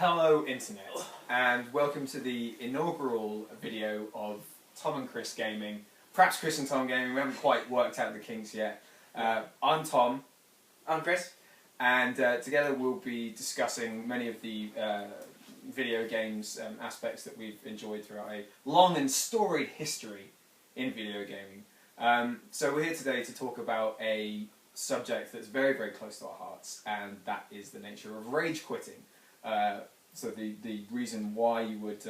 Hello Internet, and welcome to the inaugural video of Tom and Chris Gaming. Perhaps Chris and Tom Gaming, we haven't quite worked out the kinks yet. I'm Tom. I'm Chris. And together we'll be discussing many of the video games aspects that we've enjoyed throughout a long and storied history in video gaming. So we're here today to talk about a subject that's very, very close to our hearts, and that is the nature of rage quitting. So the reason why you would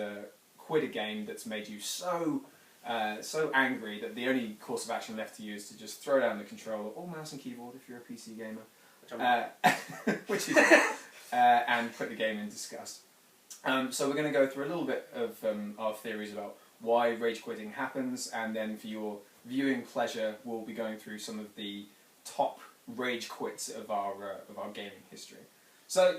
quit a game that's made you so angry that the only course of action left to you is to just throw down the controller or mouse and keyboard if you're a PC gamer, which is and put the game in disgust. So we're going to go through a little bit of our theories about why rage quitting happens, and then for your viewing pleasure, we'll be going through some of the top rage quits of our gaming history. So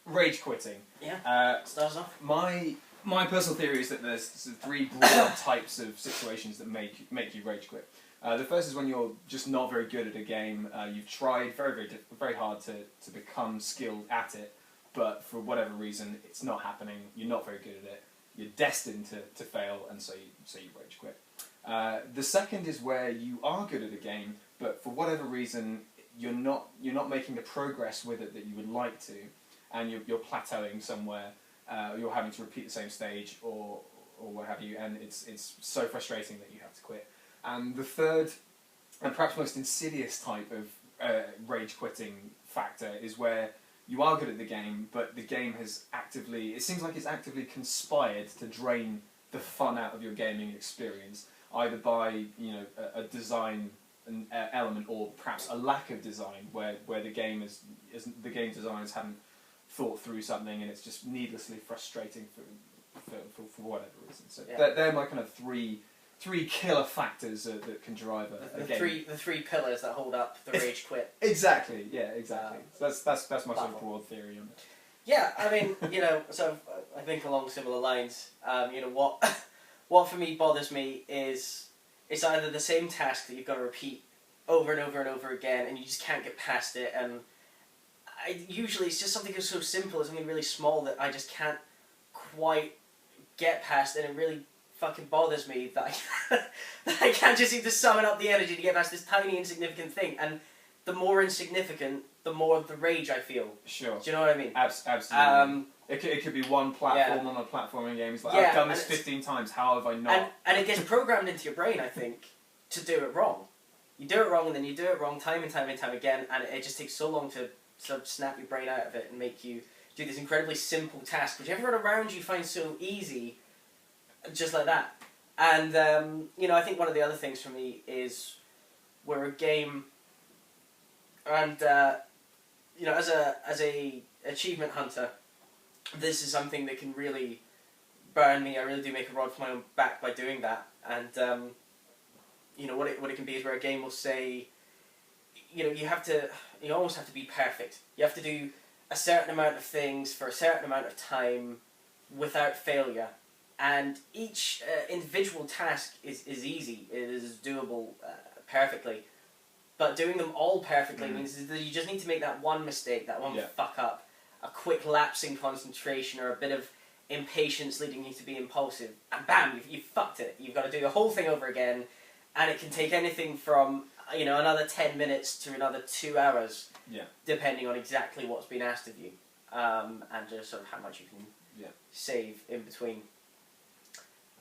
rage quitting. Yeah. Starts off. My personal theory is that there's three broad types of situations that make you rage quit. The first is when you're just not very good at a game. You've tried very hard to become skilled at it, but for whatever reason it's not happening. You're not very good at it. You're destined to fail, and so you rage quit. The second is where you are good at a game, but for whatever reason you're not making the progress with it that you would like to, and you're plateauing somewhere. You're having to repeat the same stage or what have you, and it's so frustrating that you have to quit. And the third, and perhaps most insidious type of rage quitting factor is where you are good at the game, but the game has it seems like it's actively conspired to drain the fun out of your gaming experience, either by a design element or perhaps a lack of design, where the game designers haven't thought through something and it's just needlessly frustrating for whatever reason. So yeah. They're my kind of three killer factors that can drive a game. The three pillars that hold up the rage quit. Exactly. Yeah. Exactly. So that's my sort of broad theory on it. Yeah. I mean, so I think along similar lines. What for me bothers me is it's either the same task that you've got to repeat over and over and over again, and you just can't get past it. And usually it's just something so simple, something really small that I just can't quite get past, and it really fucking bothers me that I can't just seem to summon up the energy to get past this tiny insignificant thing. And the more insignificant, the more the rage I feel. Sure. Do you know what I mean? Absolutely. It could be one platform on a platforming game. It's like, I've done this 15 times, how have I not? And it gets programmed into your brain, I think, to do it wrong. You do it wrong, and then you do it wrong time and time and time again, and it just takes so long to sort of snap your brain out of it and make you do this incredibly simple task, which everyone around you finds so easy, just like that. And, I think one of the other things for me is where a game, and, as a achievement hunter, this is something that can really burn me. I really do make a rod for my own back by doing that. And, what it can be is where a game will say, you almost have to be perfect. You have to do a certain amount of things for a certain amount of time without failure. And each individual task is easy. It is doable perfectly. But doing them all perfectly means that you just need to make that one mistake, that one fuck up, a quick lapse in concentration, or a bit of impatience leading you to be impulsive, and bam, you've fucked it. You've got to do the whole thing over again, and it can take anything from another 10 minutes to another 2 hours, depending on exactly what's been asked of you, and just sort of how much you can save in between.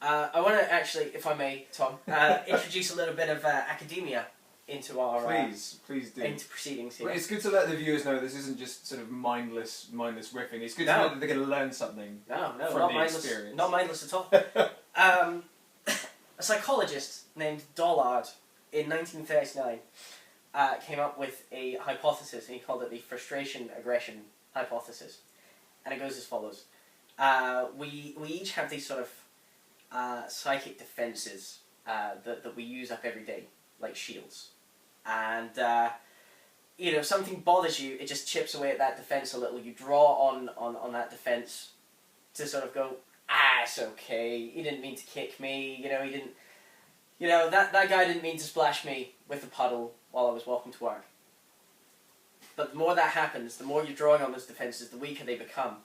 I want to actually, if I may, Tom, introduce a little bit of academia into our please do into proceedings here. Well, it's good to let the viewers know this isn't just sort of mindless riffing. It's good to know that they're going to learn something from the experience. Not mindless at all. A psychologist named Dollard in 1939 came up with a hypothesis, and he called it the frustration-aggression hypothesis. And it goes as follows. We each have these sort of psychic defenses that we use up every day, like shields. And, something bothers you, it just chips away at that defense a little. You draw on that defense to sort of go, it's okay, he didn't mean to kick me, he didn't, that guy didn't mean to splash me with a puddle while I was walking to work. But the more that happens, the more you're drawing on those defenses, the weaker they become.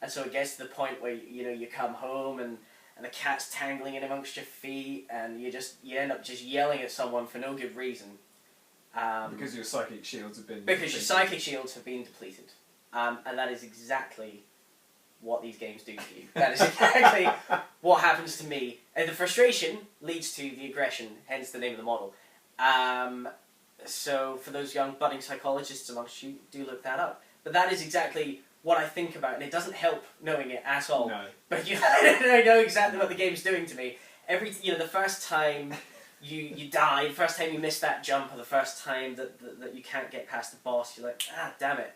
and so it gets to the point where you come home and the cat's tangling in amongst your feet, and you end up just yelling at someone for no good reason. Because your psychic shields have been Because your psychic shields have been depleted, and that is exactly what these games do to you. That is exactly what happens to me. And the frustration leads to the aggression, hence the name of the model. So for those young budding psychologists amongst you, do look that up. But that is exactly what I think about, and it doesn't help knowing it at all. No. But I know exactly what the game's doing to me. The first time you die, the first time you miss that jump, or the first time that you can't get past the boss, you're like, damn it.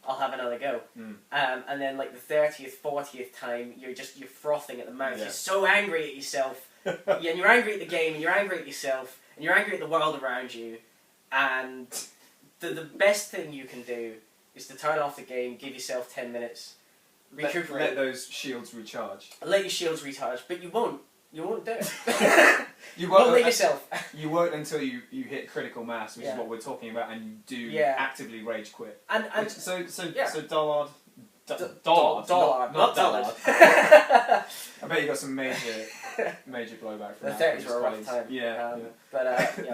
I'll have another go. And then like the 30th, 40th time, you're frothing at the mouth. Yeah. You're so angry at yourself. And you're angry at the game, and you're angry at yourself, and you're angry at the world around you. And the best thing you can do is to turn off the game, give yourself 10 minutes, recuperate. Let those shields recharge. Let your shields recharge, but you won't. You won't do it. You won't let yourself. You won't until you hit critical mass, which is what we're talking about, and you do actively rage quit. And so yeah. Dollard. Dollard, not Dollard. I bet you got some major blowback from the that. 30s were a rough time. Yeah. But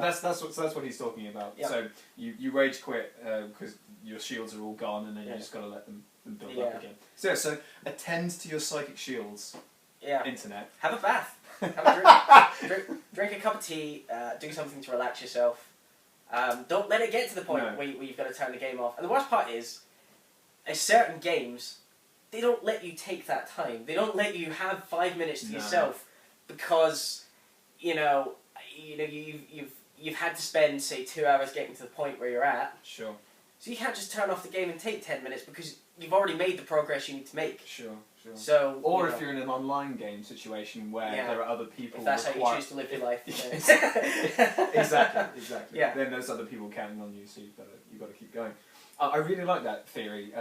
that's what he's talking about. Yeah. So you rage quit because your shields are all gone, and then you just got to let them build up again. So attend to your psychic shields. Yeah. Internet. Have a bath. Have a drink a cup of tea. Do something to relax yourself. Don't let it get to the point where you've got to turn the game off. And the worst part is, certain games, they don't let you take that time. They don't let you have 5 minutes to yourself because you've had to spend, say, 2 hours getting to the point where you're at. Sure. So you can't just turn off the game and take 10 minutes because you've already made the progress you need to make. Sure. So, if you're in an online game situation where there are other people... If that's how you choose to live your life. Exactly. Yeah. Then there's other people counting on you, so you've got to keep going. I really like that theory.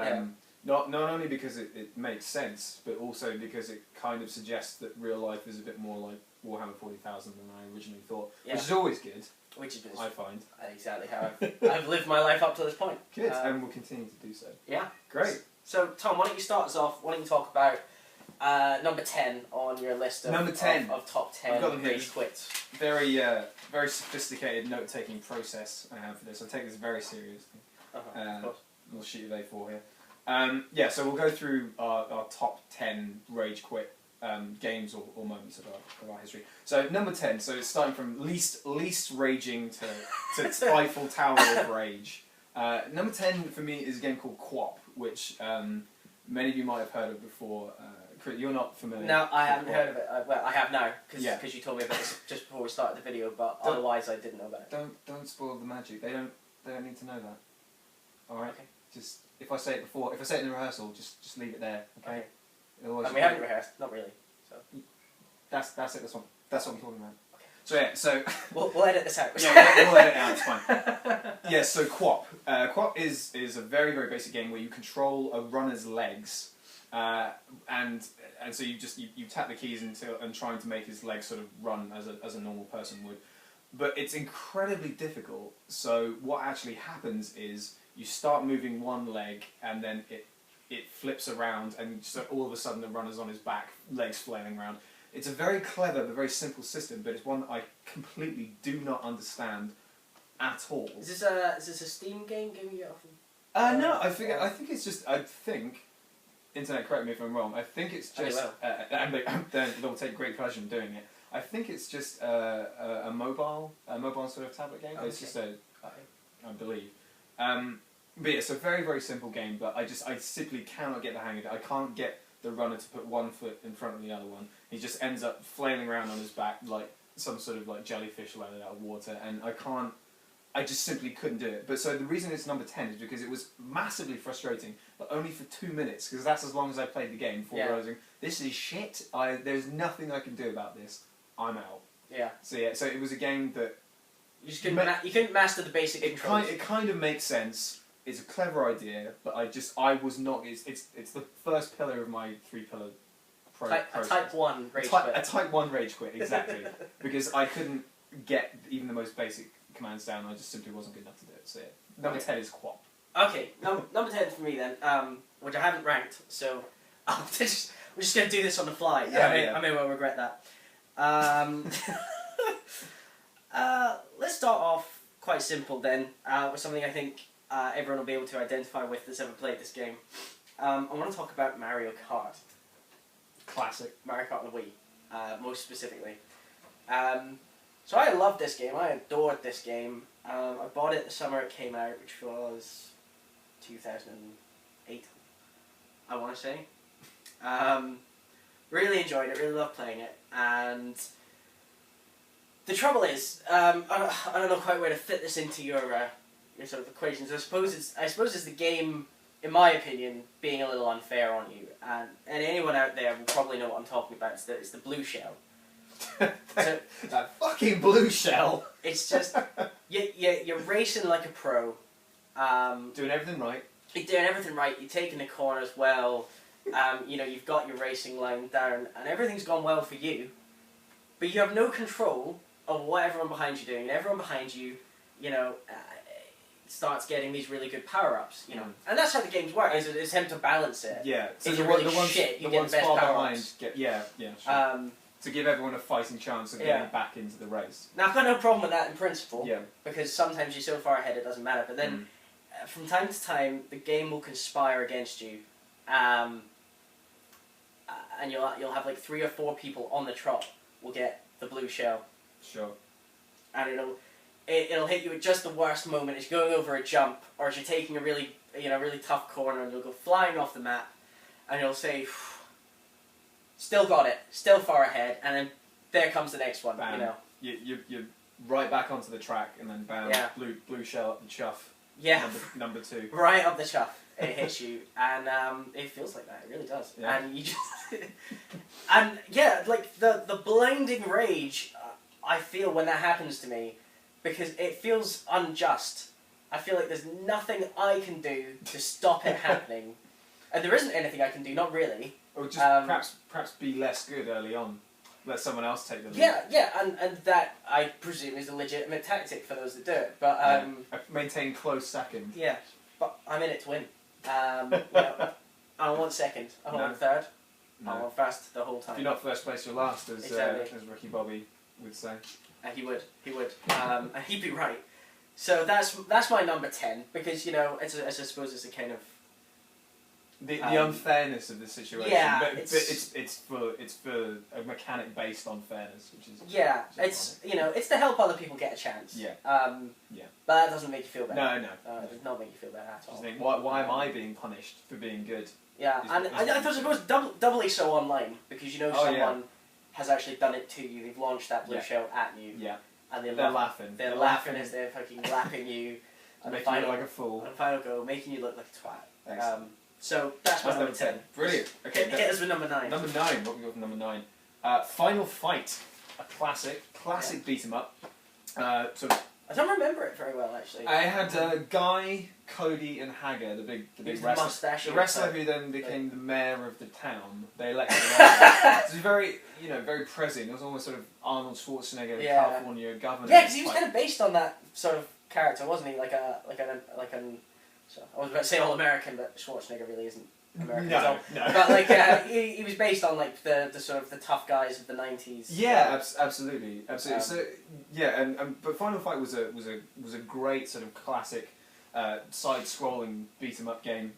Not only because it makes sense, but also because it kind of suggests that real life is a bit more like Warhammer 40,000 than I originally thought, which is always good. Which is I find exactly how I've lived my life up to this point. Good, and will continue to do so. Yeah, great. So Tom, why don't you start us off? Why don't you talk about number 10 on your list of number 10 of top 10 rage quits? Very sophisticated note-taking process I have for this. I take this very seriously. Of course. We'll shoot you A4 here. So we'll go through our top 10 rage quit games or moments of our history. So number 10. So it's starting from least raging to Eiffel Tower of rage. Number 10 for me is a game called Quap, which many of you might have heard of before. You're not familiar. No, I haven't heard of it. Well, I have now because you told me about this just before we started the video. But otherwise, I didn't know about it. Don't spoil the magic. They don't need to know that. All right. Okay. Just if I say it in the rehearsal, just leave it there. Okay. Otherwise, and we haven't rehearsed, not really. So that's it. That's what I'm talking about. Okay. So we'll edit this out. Yeah, we'll edit it out. It's fine. So Quap. Quap is a very basic game where you control a runner's legs, and so you tap the keys and trying to make his legs sort of run as a normal person would. But it's incredibly difficult. So what actually happens is you start moving one leg, and then it flips around, and so all of a sudden the runner's on his back, legs flailing around. It's a very clever but very simple system, but it's one that I completely do not understand at all. Is this a Steam game? Giving you No, I think it's just. Internet, correct me if I'm wrong. I think it's just. And they'll take great pleasure in doing it. I think it's just a mobile sort of tablet game. Okay. It's just I believe. But yeah, it's a very simple game. But I simply cannot get the hang of it. I can't get the runner to put one foot in front of the other one. He just ends up flailing around on his back like some sort of like jellyfish let out of water, and I just simply couldn't do it. But so the reason it's number 10 is because it was massively frustrating, but only for 2 minutes, because that's as long as I played the game before realising, this is shit, there's nothing I can do about this, I'm out. Yeah. So it was a game that... You just couldn't master the basic controls. It kind of makes sense, it's a clever idea, but I was not... It's the first pillar of my 3-pillar process. A type 1 rage quit. A type 1 rage quit, exactly. Because I couldn't get even the most basic commands down, I just simply wasn't good enough to do it. So number 10 is Quap. Okay, number 10 for me then, which I haven't ranked, so We're just going to do this on the fly. Yeah, I may well regret that. Let's start off quite simple then, with something I think everyone will be able to identify with that's ever played this game. I want to talk about Mario Kart. Classic. Mario Kart on the Wii, most specifically. So I loved this game. I adored this game. I bought it the summer it came out, which was 2008, I want to say. Really enjoyed it, really loved playing it, and the trouble is, I don't know quite where to fit this into your sort of equations. I suppose it's the game, in my opinion, being a little unfair on you, and anyone out there will probably know what I'm talking about. It's the blue shell. So, that fucking blue shell. It's just you're racing like a pro, doing everything right. You're doing everything right. You're taking the corners well. You've got your racing line down, and everything's gone well for you. But you have no control of what everyone behind you doing, and everyone behind you, starts getting these really good power-ups, and that's how the games work. Is it's him to balance it. Yeah. So if the you're really ones, shit, you the get ones the best far power-ups. behind sure. To give everyone a fighting chance of getting back into the race. Now I've got no problem with that in principle. Yeah. Because sometimes you're so far ahead it doesn't matter. But then, from time to time, the game will conspire against you, and you'll have like 3 or 4 people on the trot will get the blue shell. Sure. And it'll hit you at just the worst moment as you're going over a jump, or as you're taking a really tough corner, and you'll go flying off the map, and you'll say, still got it, still far ahead, and then there comes the next one. Bam. You're right back onto the track, and then bam, blue shell up the chuff. Yeah. Number 2. Right up the chuff. It hits you, and it feels like that. It really does. Yeah. And you just, and yeah, like the blinding rage I feel when that happens to me, because it feels unjust. I feel like there's nothing I can do to stop it happening, and there isn't anything I can do. Not really. Or just perhaps be less good early on. Let someone else take the lead. Yeah, and that I presume is a legitimate tactic for those that do it. But maintain close second. Yeah, but I'm in it to win. I don't want second. I don't want third. No. I want first the whole time. If you're not first place, you're last, as Exactly. as Ricky Bobby would say. He would, and he'd be right. So that's my number 10, because I suppose it's a kind of the unfairness of the situation. Yeah, but it's for a mechanic based on fairness, which is it's to help other people get a chance. Yeah. But that doesn't make you feel better. No. It does not make you feel better at all. Just think, why am I being punished for being good? Yeah, and I suppose doubly so online, because someone has actually done it to you. They've launched that blue shell at you. Yeah. And they're laughing. They're laughing as they're fucking lapping you. And making you look like a fool. And the final goal, making you look like a twat. Excellent. So that's my number 10. Brilliant. Okay. Get us with number 9. Number 9. What we got for number 9? Final Fight, a classic beat 'em up. I don't remember it very well, actually. I had Guy, Cody, and Hager, the big wrestler. The wrestler who then became the mayor of the town. They elected him. So he's very, very present. It was almost sort of Arnold Schwarzenegger, California governor. Yeah, because he was kind of based on that sort of character, wasn't he? Like an. So I was about to say all American, but Schwarzenegger really isn't American. No. But he was based on like the sort of the tough guys of the 90s. Yeah, absolutely. So but Final Fight was a great sort of classic side-scrolling beat 'em up game.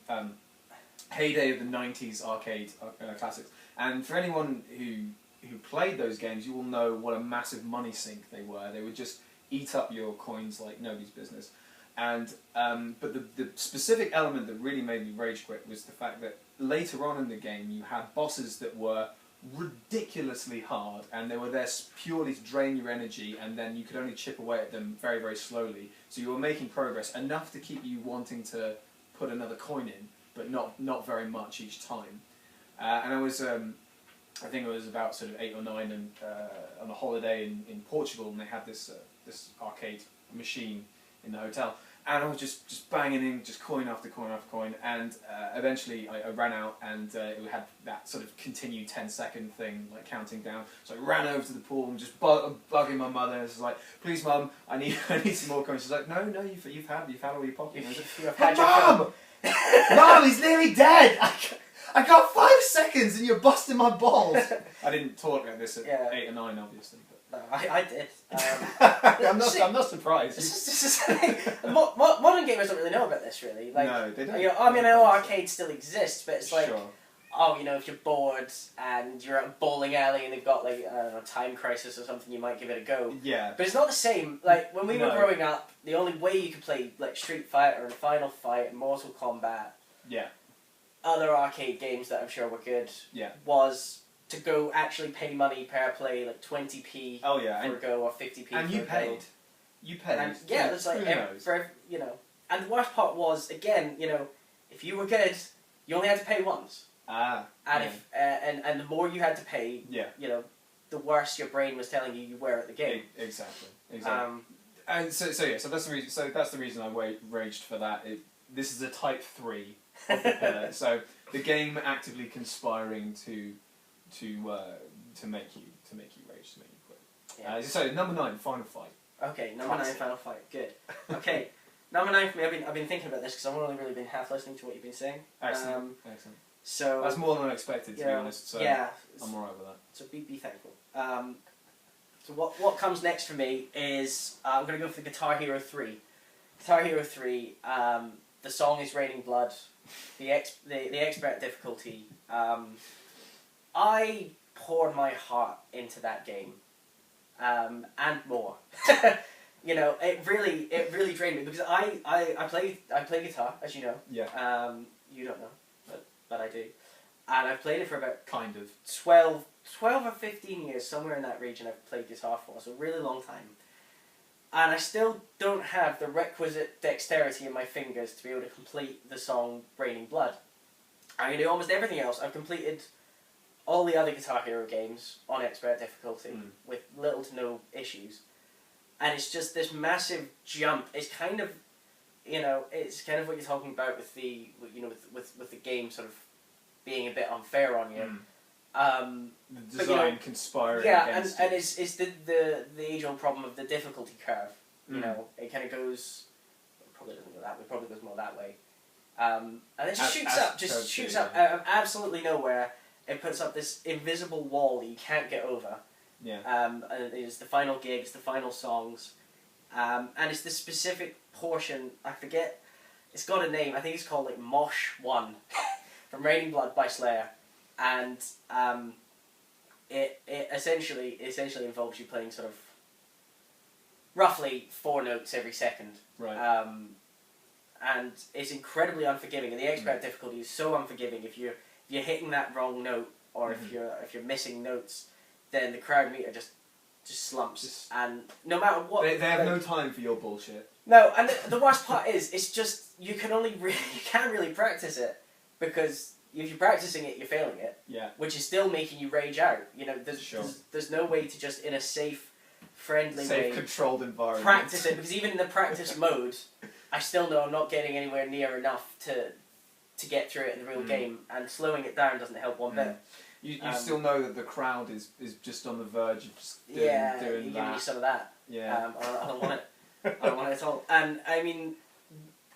Heyday of the 90s arcade classics. And for anyone who played those games, you will know what a massive money sink they were. They would just eat up your coins like nobody's business. And but the specific element that really made me rage quit was the fact that later on in the game you had bosses that were ridiculously hard, and they were there purely to drain your energy, and then you could only chip away at them very, very slowly. So you were making progress enough to keep you wanting to put another coin in, but not very much each time. And I was I think it was about sort of 8 or 9, and on a holiday in Portugal, and they had this arcade machine in the hotel, and I was just banging in just coin after coin after coin, and eventually I ran out, and it had that sort of continued 10-second thing, like counting down. So I ran over to the pool and just bugging my mother. I was like, "Please, Mum, I need some more coins." She's like, "No, you've had all your pocket." I was like, Mum, Mum, he's nearly dead. I got 5 seconds and you're busting my balls. I didn't talk like this at 8 or 9, obviously. But. No, I did. I'm not surprised. This is modern gamers don't really know about this, really. Like, no, they don't. You know, I mean, I know arcades still exist, but it's like, sure. oh, you know, if you're bored and you're at a bowling alley and they've got, like, I don't know, Time Crisis or something, you might give it a go. Yeah. But it's not the same. Like, when we were growing up, the only way you could play, like, Street Fighter and Final Fight and Mortal Kombat, other arcade games that I'm sure were good, was to go actually pay money per play, like 20p for a go or 50p and for you a paid. go. You paid. And yeah, there's like you know. And the worst part was, again, you know, if you were good, you only had to pay once. And if and the more you had to pay, you know, the worse your brain was telling you were at the game. Exactly. And so that's the reason. So that's the reason I raged for that. This is a type 3 of the pillar. So the game actively conspiring to make you rage, to make you quit. Yeah. So number 9, Final Fight. Okay, number 9, Final Fight. Good. Okay, number 9 for me. I've been thinking about this because I've only really been half listening to what you've been saying. Excellent. So that's more than I expected, to be honest. So I'm alright with that. So be thankful. So what comes next for me is I'm going to go for the Guitar Hero 3. Guitar Hero 3. The song is Raining Blood. The expert difficulty. I poured my heart into that game, and more. You know, it really drained me because I play guitar, as you know. Yeah. You don't know, but I do, and I've played it for about 12 or 15 years, somewhere in that region. I've played guitar for, so a really long time. And I still don't have the requisite dexterity in my fingers to be able to complete the song Raining Blood. I can do almost everything else. I've completed all the other Guitar Hero games on expert difficulty with little to no issues. And it's just this massive jump. It's kind of, you know, it's kind of what you're talking about with the, you know, with the game sort of being a bit unfair on you. The design conspiring against and it's the age-old problem of the difficulty curve. You know, it kind of goes, probably doesn't go that way, probably goes more that way. And it just shoots up out of absolutely nowhere. It puts up this invisible wall that you can't get over. Yeah. And it's the final gigs, the final songs. And it's this specific portion, I forget, it's got a name, I think it's called like Mosh 1 from Raining Blood by Slayer. And it essentially involves you playing sort of roughly 4 notes every second. Right. And it's incredibly unforgiving. And the expert difficulty is so unforgiving. If you're hitting that wrong note, or if you're missing notes, then the crowd meter just slumps. And no matter what, they have no time for your bullshit. No, and the worst part is, it's just you can't really practice it because. If you're practicing it, you're failing it. Yeah. Which is still making you rage out. You know, there's no way to just in a safe, friendly way, controlled environment, practice it. Because even in the practice mode, I still know I'm not getting anywhere near enough to get through it in the real game, and slowing it down doesn't help one bit. You still know that the crowd is just on the verge of just doing you're giving me some of that. Yeah. I don't want it. I don't want it at all. And I mean,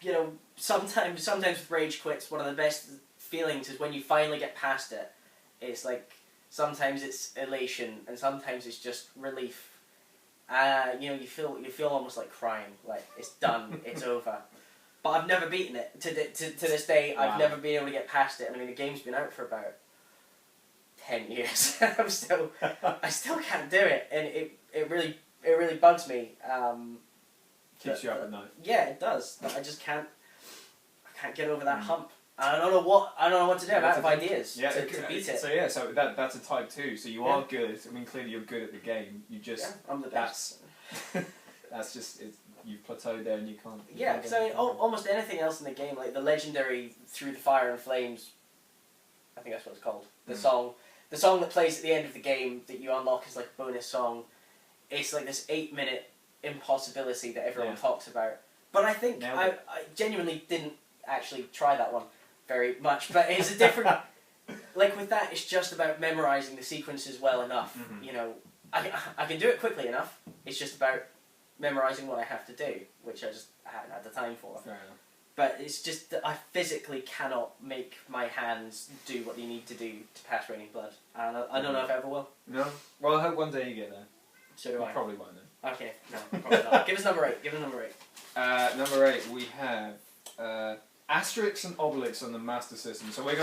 you know, sometimes with rage quits, one of the best feelings is when you finally get past it. It's like sometimes it's elation and sometimes it's just relief. You know, you feel almost like crying, like it's done, it's over. But I've never beaten it to this day. I've never been able to get past it. I mean, the game's been out for about 10 years. I still can't do it, and it really bugs me. Keeps you up at night. Yeah, it does. I just can't. I can't get over that hump. I don't know what to do. I'm out of ideas to beat it. So that's a type 2. So you are good. I mean, clearly you're good at the game. You just I'm the best. That's just you've plateaued there and you can't. Yeah, because I mean, almost anything else in the game, like the legendary "Through the Fire and Flames," I think that's what it's called. The song that plays at the end of the game that you unlock is like a bonus song. It's like this 8-minute impossibility that everyone talks about. But I think I genuinely didn't actually try that one very much, but it's a different. Like with that, it's just about memorizing the sequences well enough. You know, I can do it quickly enough. It's just about memorizing what I have to do, which I just haven't had the time for. Fair but it's just that I physically cannot make my hands do what they need to do to pass Raining Blood, and I don't know if I ever will. No? Well, I hope one day you get there. So do You I. probably won't then. Okay, no, probably not. Give us number 8. Give us number 8. Number 8, we have Asterix and Obelix on the Master System. So we're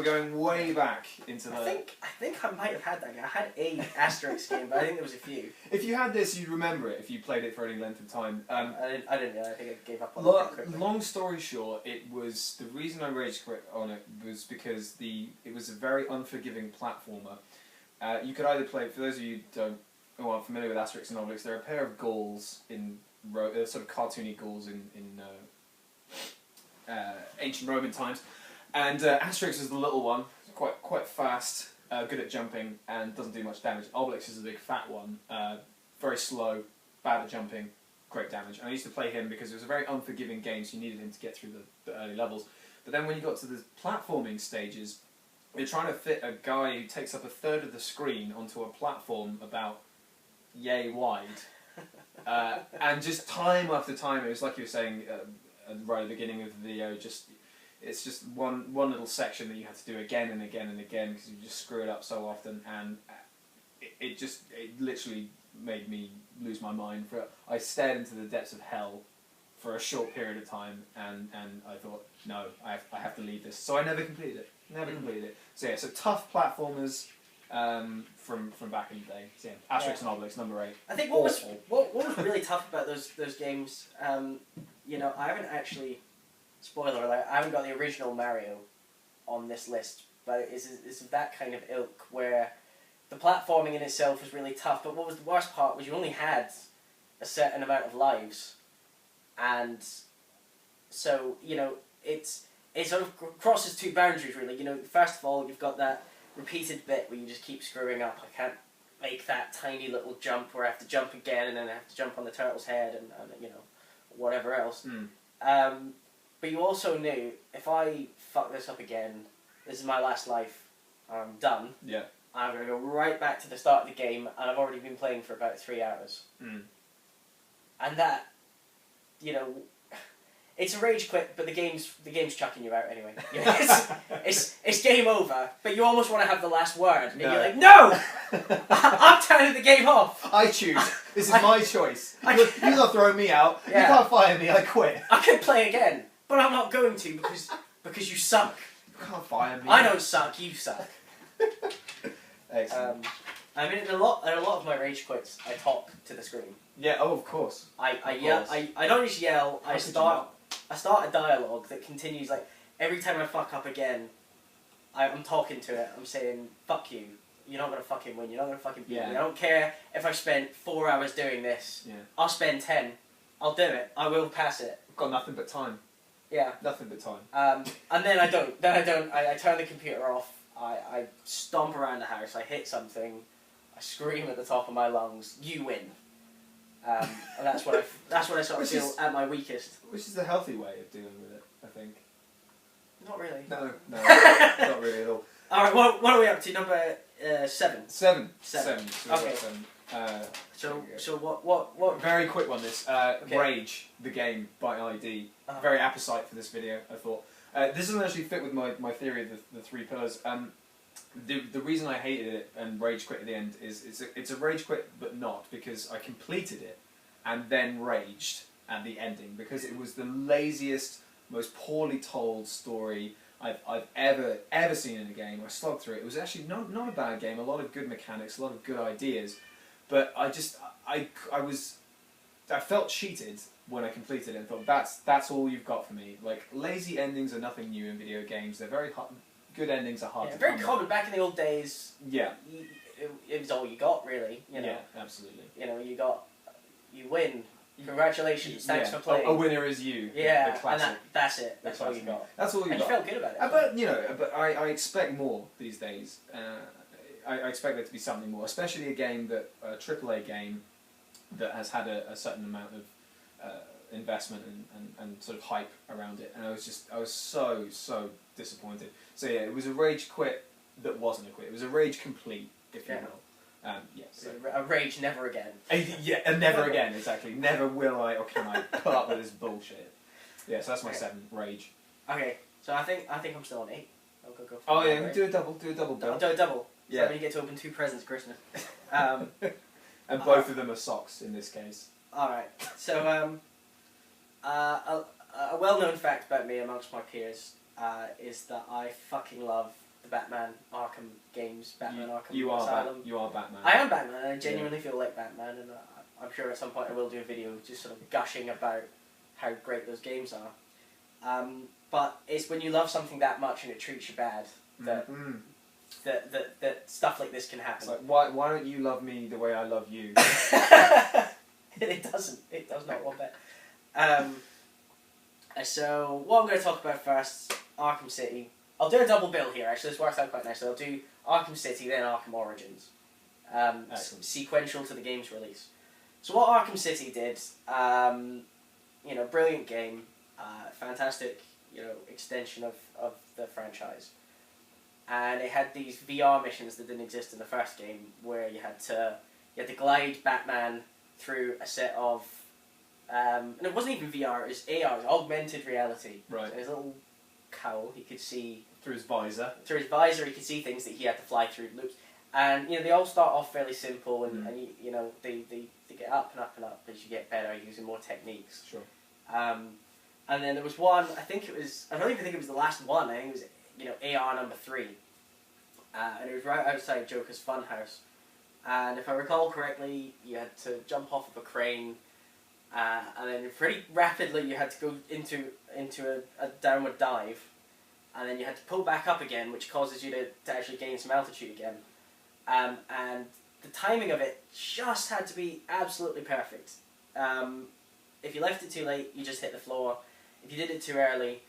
going way back into the... I think I might have had that game. I had a Asterix game, but I think there was a few. If you had this, you'd remember it if you played it for any length of time. I didn't. I think I gave up on it pretty quickly. Long story short, it was the reason I rage quit on it was because it was a very unforgiving platformer. You could either play, for those of you who aren't familiar with Asterix and Obelix, they're a pair of Gauls in sort of cartoony Gauls in ancient Roman times. And Asterix is the little one, quite fast, good at jumping, and doesn't do much damage. Obelix is the big fat one, very slow, bad at jumping, great damage. And I used to play him because it was a very unforgiving game, so you needed him to get through the early levels. But then when you got to the platforming stages, you're trying to fit a guy who takes up a third of the screen onto a platform about yay wide. And just time after time, it was like you were saying right at the beginning of the video, it's just one little section that you have to do again and again and again because you just screw it up so often, and it literally made me lose my mind. I stared into the depths of hell for a short period of time, and I thought, no, I have to leave this. So I never completed it. Completed it. So yeah, so tough platformers from back in the day. So yeah, Asterix and Obelix, number 8. I think what was really tough about those games, you know, I haven't actually, spoiler alert, I haven't got the original Mario on this list, but it's that kind of ilk where the platforming in itself was really tough, but what was the worst part was you only had a certain amount of lives, and so, you know, it sort of crosses two boundaries really. You know, first of all, you've got that repeated bit where you just keep screwing up. I can't make that tiny little jump where I have to jump again and then I have to jump on the turtle's head and you know, whatever else. But you also knew, if I fuck this up again, this is my last life, I'm done. Yeah. I'm going to go right back to the start of the game, and I've already been playing for about 3 hours. And that, you know, it's a rage quit, but the game's chucking you out anyway. You know, it's game over, but you almost want to have the last word. And you're like, no! I'm turning the game off! I choose. This is my choice. You're not throwing me out. Yeah. You can't fire me, I quit. I could play again, but I'm not going to because you suck. You can't fire me. I don't suck, you suck. Excellent. I mean, in a lot of my rage quits, I talk to the screen. Yeah, oh, of course. I yell. I don't just yell. I start a dialogue that continues. Like every time I fuck up again, I'm talking to it. I'm saying, "Fuck you. You're not gonna fucking win. You're not gonna fucking beat me. I don't care if I spent 4 hours doing this. Yeah. I'll spend 10. I'll do it. I will pass it. I've got nothing but time. Yeah. Nothing but time. And then I don't. I turn the computer off. I stomp around the house. I hit something. I scream at the top of my lungs. You win. And that's what I sort of feel at my weakest. Which is the healthy way of dealing with it, I think. Not really. No, not really at all. All right, what are we up to? Number 7. 7. Okay. So what? Very quick one. This Okay. Rage the game by ID. Very apposite for this video, I thought. This doesn't actually fit with my theory of the 3 pillars. The reason I hated it and rage quit at the end is it's a rage quit, but not because I completed it and then raged at the ending because it was the laziest, most poorly told story I've ever seen in a game. I slogged through it. It was actually not a bad game. A lot of good mechanics, a lot of good ideas, but I felt cheated when I completed it and thought that's all you've got for me. Like lazy endings are nothing new in video games. They're very hard. Good endings are hard to very come common back in the old days. Yeah. It was all you got, really. You know. Yeah, absolutely. You know, you win. Congratulations, thanks for playing. A winner is you. Yeah, the classic, and that's it. That's all you got. That's all you got. And you felt good about it. But you know, I expect more these days. I expect there to be something more, especially a AAA game that has had a certain amount of investment and sort of hype around it, and I was so disappointed. So yeah, it was a rage quit that wasn't a quit. It was a rage complete, if you will. So. A rage never again. And never again, exactly. Never will I or can I put up with this bullshit. Yeah, so that's my Okay. 7, Rage. Okay, so I think I'm still on 8. I'll go for Oh that, yeah, right? do a double bill. I'll do a double. So Yeah. that means you get to open 2 presents at Christmas. Um, And both of them are socks in this case. Alright, so a well-known fact about me amongst my peers is that I fucking love the Batman Arkham games, Batman Arkham You are Asylum. you are Batman. I am Batman, and I genuinely feel like Batman, and I'm sure at some point I will do a video just sort of gushing about how great those games are. But it's when you love something that much and it treats you bad that that stuff like this can happen. It's like, why don't you love me the way I love you? It doesn't. It does not one bit. So what I'm going to talk about first, Arkham City. I'll do a double bill here. Actually, this works out quite nicely. I'll do Arkham City, then Arkham Origins, sequential to the game's release. So what Arkham City did, brilliant game, fantastic, extension of the franchise. And it had these VR missions that didn't exist in the first game, where you had to glide Batman through a set of, and it wasn't even VR, it was AR, it was augmented reality. Right. So his little cowl, he could see Through his visor. through his visor, he could see things that he had to fly through loops. And they all start off fairly simple, and they get up and up and up as you get better using more techniques. Sure. And then there was one, I don't even think it was the last one, I think it was AR number 3. And it was right outside Joker's Funhouse. And if I recall correctly, you had to jump off of a crane, and then pretty rapidly you had to go into a downward dive, and then you had to pull back up again, which causes you to actually gain some altitude again. And the timing of it just had to be absolutely perfect. If you left it too late, you just hit the floor. If you did it too early,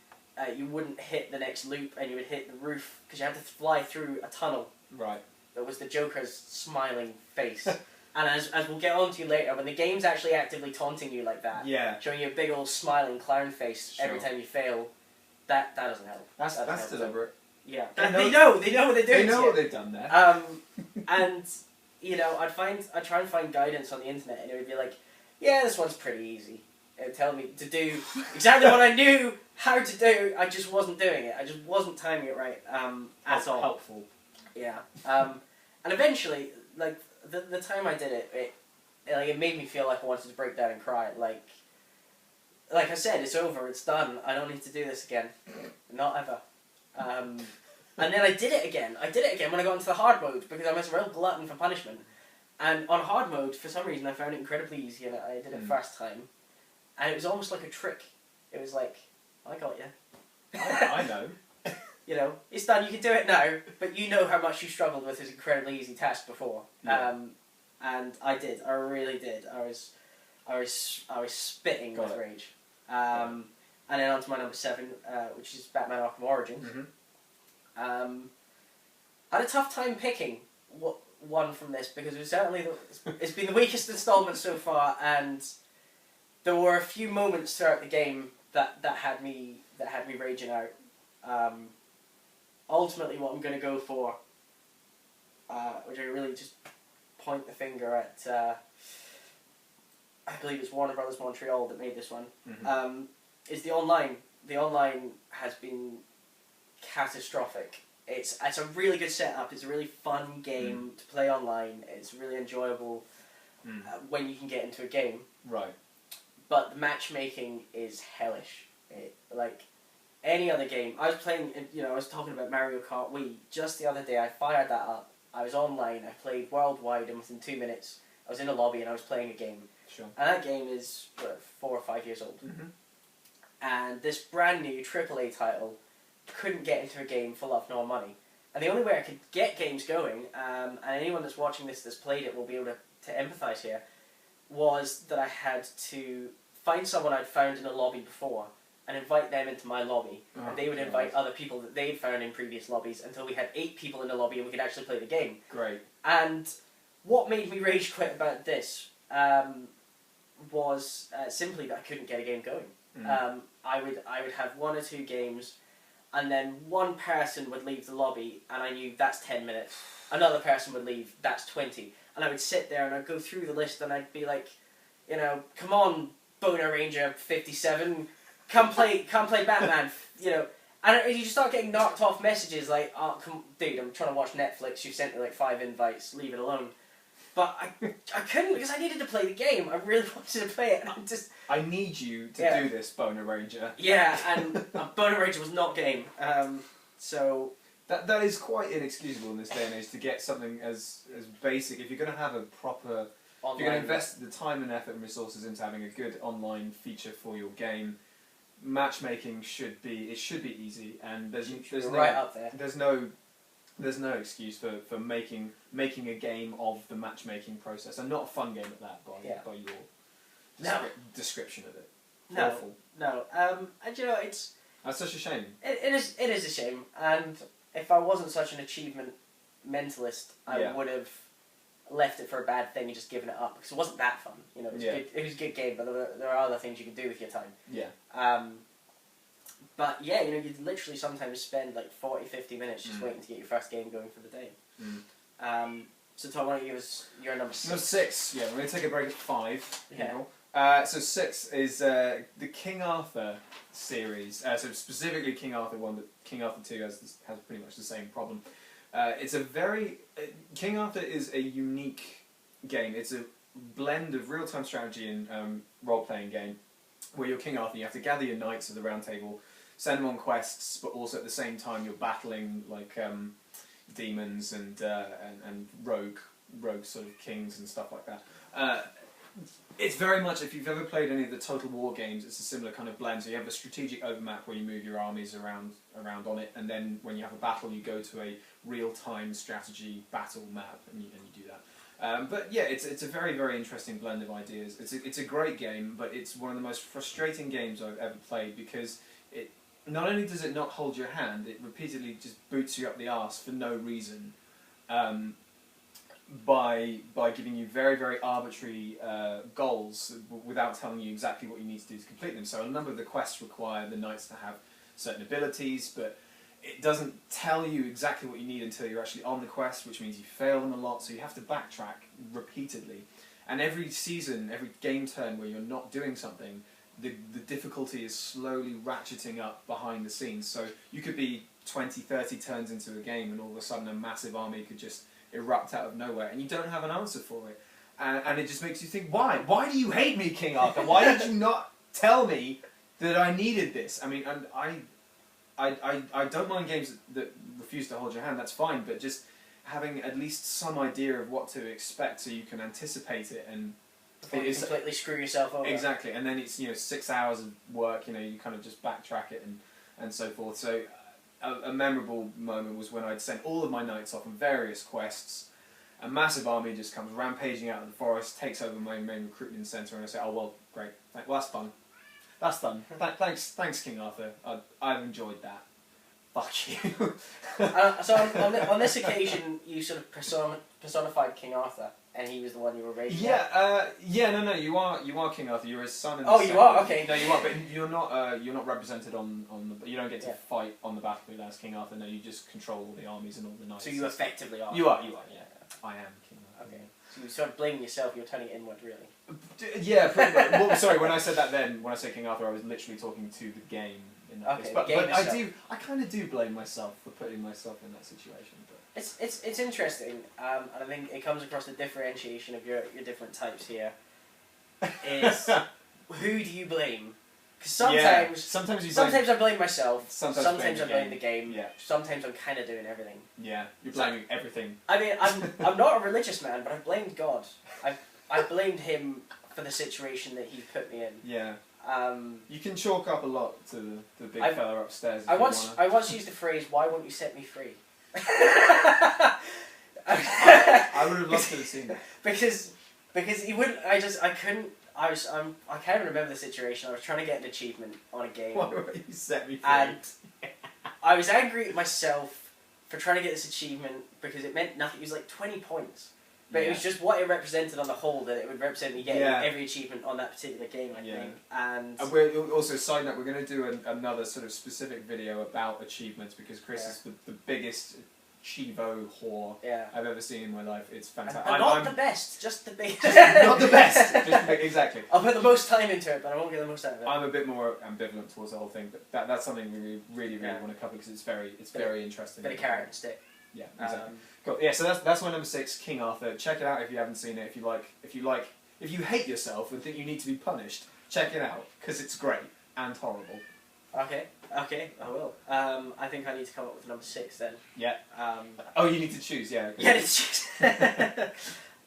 you wouldn't hit the next loop, and you would hit the roof, because you had to fly through a tunnel. Right. That was the Joker's smiling face. And as we'll get on to later, when the game's actually actively taunting you like that, Yeah. showing you a big old smiling clown face every Sure. time you fail, that doesn't help. That's That doesn't help. deliberate. Yeah. They They know what they're doing. They know to what you. they've done there. And I'd try and find guidance on the internet, and it would be like, yeah, this one's pretty easy. It would tell me to do exactly what I knew how to do. I just wasn't doing it. I just wasn't timing it right at all. Helpful. Yeah. And eventually, like the time I did it made me feel like I wanted to break down and cry. Like I said, it's over. It's done. I don't need to do this again. Not ever. And then I did it again. When I got into the hard mode, because I was a real glutton for punishment. And on hard mode, for some reason, I found it incredibly easy, and I did it first time. And it was almost like a trick. It was like, I got you. I know. It's done. You can do it now, but you know how much you struggled with this incredibly easy task before. Yeah. And I did. I really did. I was spitting with rage. And then on to my number 7, which is Batman Arkham Origins. Mm-hmm. I had a tough time picking one from this, because it was certainly it's been the weakest installment so far, and there were a few moments throughout the game that had me raging out. Ultimately, what I'm going to go for, which I really just point the finger at, I believe it's Warner Brothers Montreal that made this one, is the online. The online has been catastrophic. It's a really good setup. It's a really fun game to play online. It's really enjoyable when you can get into a game. Right. But the matchmaking is hellish. Like any other game, I was playing. I was talking about Mario Kart Wii just the other day. I fired that up. I was online. I played worldwide, and within 2 minutes, I was in a lobby and I was playing a game. Sure. And that game is 4 or 5 years old. Mm-hmm. And this brand new AAA title couldn't get into a game for love nor money. And the only way I could get games going, and anyone that's watching this that's played it will be able to empathise here, was that I had to find someone I'd found in a lobby before and invite them into my lobby. And they would invite other people that they'd found in previous lobbies until we had 8 people in the lobby and we could actually play the game. Great. And what made me rage quit about this was simply that I couldn't get a game going. I would have 1 or 2 games, and then one person would leave the lobby, and I knew that's 10 minutes. Another person would leave, that's 20. And I would sit there and I'd go through the list and I'd be like, come on, Boner Ranger 57, come play Batman, you know. And you just start getting knocked off messages like, oh, dude, I'm trying to watch Netflix, you've sent me like 5 invites, leave it alone. But I couldn't because I needed to play the game. I really wanted to play it, and I'm just... I need you to do this, Boner Ranger. Yeah, and Boner Ranger was not game. So... That is quite inexcusable in this day and age to get something as basic. If you're going to have a proper... Online, if you're going to invest the time and effort and resources into having a good online feature for your game, matchmaking should be easy, and there's right up there. There's no excuse for making a game of the matchmaking process, and not a fun game at that by your description of it. Awful. No. And you know, it's... That's such a shame. It is a shame, and if I wasn't such an achievement mentalist, I would have left it for a bad thing and just given it up, because it wasn't that fun. You know, it was a good game, but there are other things you can do with your time. Yeah. But yeah, you know, you'd literally sometimes spend like 40, 50 minutes just waiting to get your first game going for the day. So Tom, why don't you give us your number 6? Number 6, yeah, we're going to take a break at 5. Yeah. So 6 is the King Arthur series. So specifically King Arthur 1, but King Arthur 2 has pretty much the same problem. It's a very... King Arthur is a unique game. It's a blend of real-time strategy and role-playing game, where you're King Arthur. You have to gather your knights of the Round Table, send them on quests, but also at the same time you're battling like demons and rogue sort of kings and stuff like that. It's very much, if you've ever played any of the Total War games, it's a similar kind of blend. So you have a strategic overmap where you move your armies around on it, and then when you have a battle, you go to a real-time strategy battle map, and you do that. But yeah, it's a very, very interesting blend of ideas. It's a great game, but it's one of the most frustrating games I've ever played, because it not only does it not hold your hand, it repeatedly just boots you up the arse for no reason, by giving you very, very arbitrary goals without telling you exactly what you need to do to complete them. So a number of the quests require the knights to have certain abilities, but it doesn't tell you exactly what you need until you're actually on the quest, which means you fail them a lot, so you have to backtrack repeatedly. And every season, every game turn where you're not doing something, the difficulty is slowly ratcheting up behind the scenes. So you could be 20, 30 turns into a game, and all of a sudden a massive army could just erupt out of nowhere, and you don't have an answer for it. And it just makes you think, why? Why do you hate me, King Arthur? Why did you not tell me that I needed this? I mean, and I don't mind games that refuse to hold your hand, that's fine, but just having at least some idea of what to expect so you can anticipate it, and before you completely screw yourself over. Exactly, and then it's 6 hours of work, you kind of just backtrack it and so forth. So a memorable moment was when I'd sent all of my knights off on various quests. A massive army just comes rampaging out of the forest, takes over my main recruitment centre, and I say, oh well, great, well that's fun. That's done. Thanks, King Arthur. I've enjoyed that. Fuck you. So on this occasion, you sort of personified King Arthur, and he was the one you were raging at? No, you are King Arthur. You're his son. Oh, you are? Okay. No, you are, but you're not represented on the. You don't get to fight on the battlefield as King Arthur. No, you just control all the armies and all the knights. So you effectively are. You are. Yeah. I am King Arthur. Okay. So you're sort of blaming yourself. You're turning it inward, really. Yeah, pretty much. Well, sorry, when I said that then, when I say King Arthur, I was literally talking to the game in that case. But I kind of do blame myself for putting myself in that situation. But it's interesting, and I think it comes across the differentiation of your different types here. Is who do you blame? Because sometimes I blame myself. Sometimes I blame the game. Yeah. Sometimes I'm kind of doing everything. Yeah, you're blaming everything. I mean, I'm not a religious man, but I blamed God. I blamed him for the situation that he put me in. Yeah. You can chalk up a lot to the big fella upstairs. I once used the phrase, "Why won't you set me free?" I would have loved to have seen that. Because he wouldn't. I couldn't. I can't even remember the situation. I was trying to get an achievement on a game. Why won't you set me free? And I was angry at myself for trying to get this achievement because it meant nothing. It was like 20 points. But it was just what it represented on the whole, that it would represent me getting every achievement on that particular game, I think. And we're also, side note, we're going to do another sort of specific video about achievements, because Chris is the biggest cheevo whore Yeah. I've ever seen in my life. It's fantastic. And not the best, just the best. Not the best. Exactly. I'll put the most time into it, but I won't get the most out of it. I'm a bit more ambivalent towards the whole thing, but that's something we really want to cover because it's very interesting. Bit of carrot and stick. Yeah, exactly. Cool. Yeah, so that's my number 6, King Arthur. Check it out if you haven't seen it. If you hate yourself and think you need to be punished, check it out because it's great and horrible. Okay, I will. I think I need to come up with number 6 then. Yeah. Oh, you need to choose. Yeah. Yeah, let's choose. We're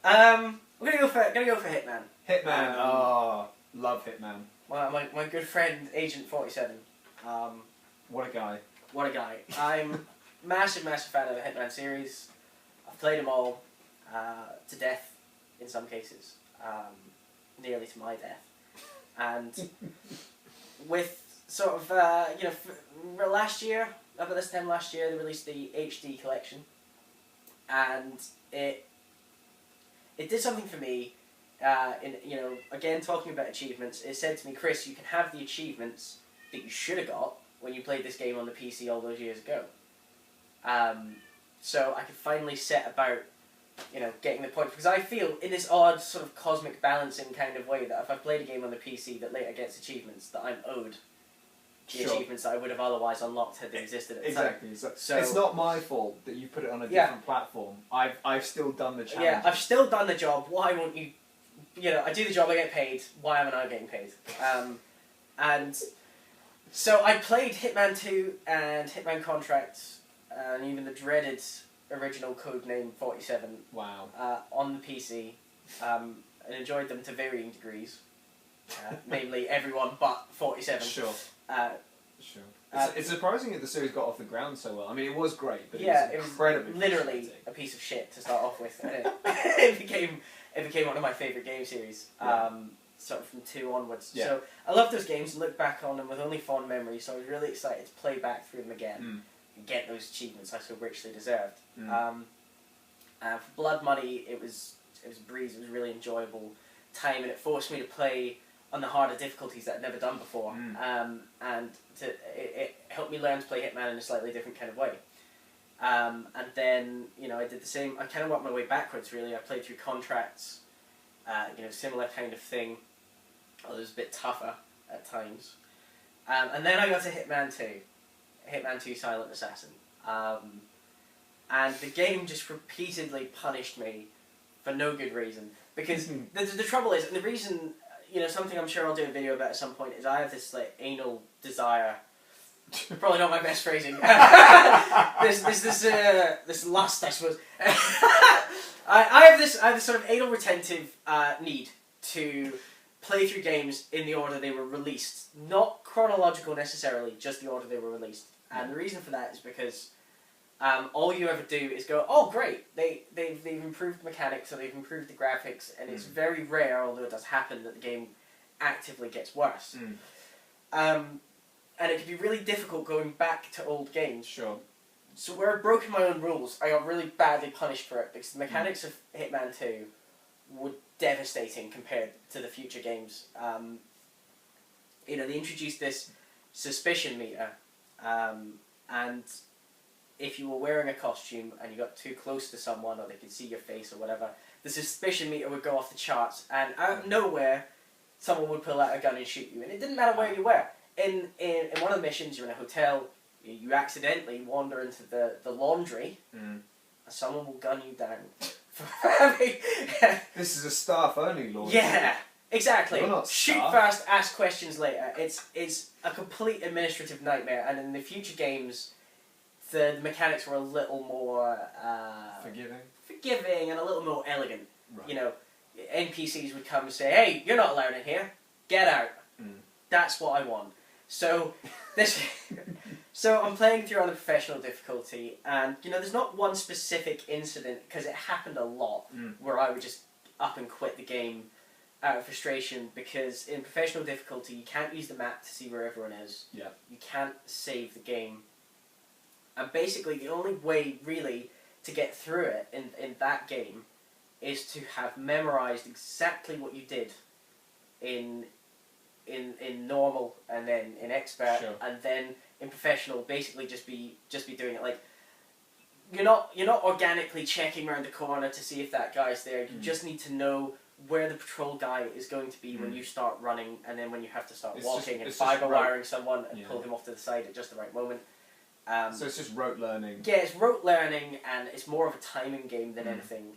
gonna go for Hitman. Hitman. Love Hitman. My good friend Agent 47. What a guy. What a guy. I'm massive fan of the Hitman series. I've played them all to death in some cases, nearly to my death, and with sort of last year, about this time last year, they released the HD collection, and it did something for me. Again, talking about achievements, it said to me, Chris, you can have the achievements that you should have got when you played this game on the PC all those years ago. So I could finally set about, getting the points, because I feel in this odd sort of cosmic balancing kind of way that if I played a game on the PC that later gets achievements, that I'm owed the achievements that I would have otherwise unlocked had they existed at the time. Exactly. So it's not my fault that you put it on a different platform. I've still done the challenge. Yeah, I've still done the job. Why won't you? I do the job, I get paid. Why am I not getting paid? And so I played Hitman 2 and Hitman Contract, and even the dreaded original codename 47. Wow. On the PC, and enjoyed them to varying degrees. Namely, everyone but 47. Sure. Sure. It's surprising that the series got off the ground so well. I mean, it was great, but it was incredibly was literally frustrating. a piece of shit to start off with, and it became one of my favourite game series. Sort of from 2 onwards. Yeah. So I love those games and look back on them with only fond memories. So I was really excited to play back through them again and get those achievements I so richly deserved. For Blood Money, it was a breeze. It was really enjoyable time, and it forced me to play on the harder difficulties that I'd never done before. And it helped me learn to play Hitman in a slightly different kind of way. And then, I did the same. I kind of worked my way backwards, really. I played through Contracts, similar kind of thing, although it was a bit tougher at times. And then I got to Hitman 2. Hitman 2 Silent Assassin. And the game just repeatedly punished me for no good reason. Because the trouble is, and the reason, something I'm sure I'll do a video about at some point, is I have this, anal desire. Probably not my best phrasing. This lust, I suppose. I have this sort of anal retentive need to play through games in the order they were released, not chronological necessarily, just the order they were released. And the reason for that is because all you ever do is go, oh great, they've improved mechanics or they've improved the graphics, and it's very rare, although it does happen, that the game actively gets worse. And it can be really difficult going back to old games. Sure. So where I've broken my own rules, I got really badly punished for it, because the mechanics of Hitman 2 were devastating compared to the future games. They introduced this suspicion meter, and if you were wearing a costume and you got too close to someone, or they could see your face or whatever, the suspicion meter would go off the charts, and out of nowhere, someone would pull out a gun and shoot you, and it didn't matter where you were. In one of the missions, you're in a hotel, you accidentally wander into the laundry, and someone will gun you down. This is a staff-only laundry. Yeah, exactly. You're not Shoot staff. first, ask questions later. It's a complete administrative nightmare, and in the future games, the mechanics were a little more forgiving and a little more elegant. Right. NPCs would come and say, "Hey, you're not allowed in here. Get out." That's what I want. So so I'm playing through on the professional difficulty, and there's not one specific incident, because it happened a lot, where I would just up and quit the game out of frustration, because in professional difficulty you can't use the map to see where everyone is. Yeah. You can't save the game. And basically the only way really to get through it in that game is to have memorized exactly what you did in normal, and then in expert, Sure. and then in professional, basically just be doing it. Like, you're not organically checking around the corner to see if that guy's there. You just need to know where the patrol guy is going to be when you start running, and then when you have to start walking and fiber wiring someone and pull him off to the side at just the right moment. So it's just rote learning. Yeah, it's rote learning, and it's more of a timing game than anything.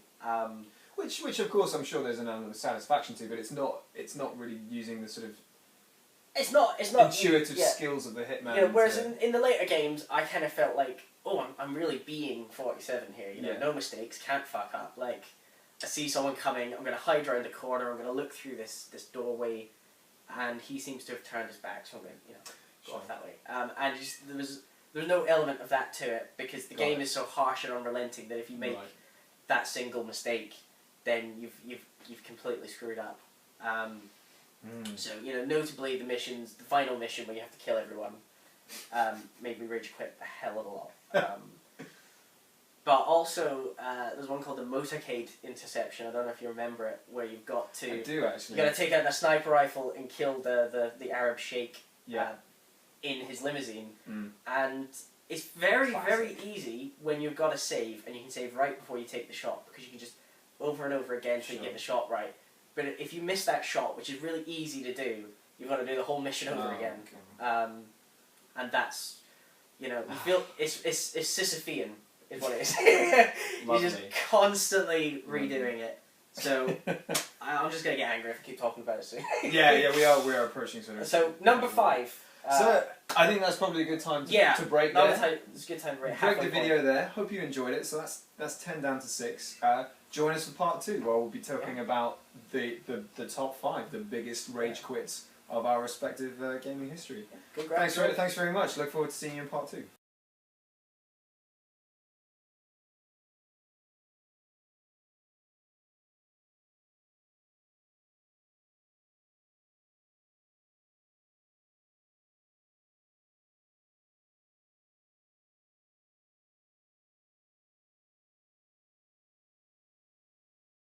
Which of course I'm sure there's an element of satisfaction to, but it's not really using the sort of it's not intuitive skills of the hitman. You know, whereas in the later games, I kind of felt like, oh, I'm really being 47 here. You know, no mistakes, can't fuck up. Like, I see someone coming, I'm going to hide around the corner, I'm going to look through this doorway, and he seems to have turned his back, so I'm going to go off that way. And just, there's no element of that to it, because the game is so harsh and unrelenting that if you make that single mistake, then you've completely screwed up. So, notably the final mission where you have to kill everyone, made me rage quit a hell of a lot. But also, there's one called the Motorcade Interception. I don't know if you remember it, where you've got to... I do, actually. You've got to take out the sniper rifle and kill the Arab sheikh in his limousine. And it's very, very easy when you've got to save, and you can save right before you take the shot, because you can just over and over again until you get the shot right. But if you miss that shot, which is really easy to do, you've got to do the whole mission over again. Okay. And that's, you feel... It's Sisyphean. Is what it is. You're just constantly redoing it. So I'm just gonna get angry if I keep talking about it soon. yeah, we are approaching sort of. So number 5. So I think that's probably a good time to break there. It's a good time to break. Break the video there. Hope you enjoyed it. So that's 10 down to 6. Join us for part 2, where we'll be talking about the top 5, the biggest rage quits of our respective gaming history. Good thanks very much. Look forward to seeing you in part 2.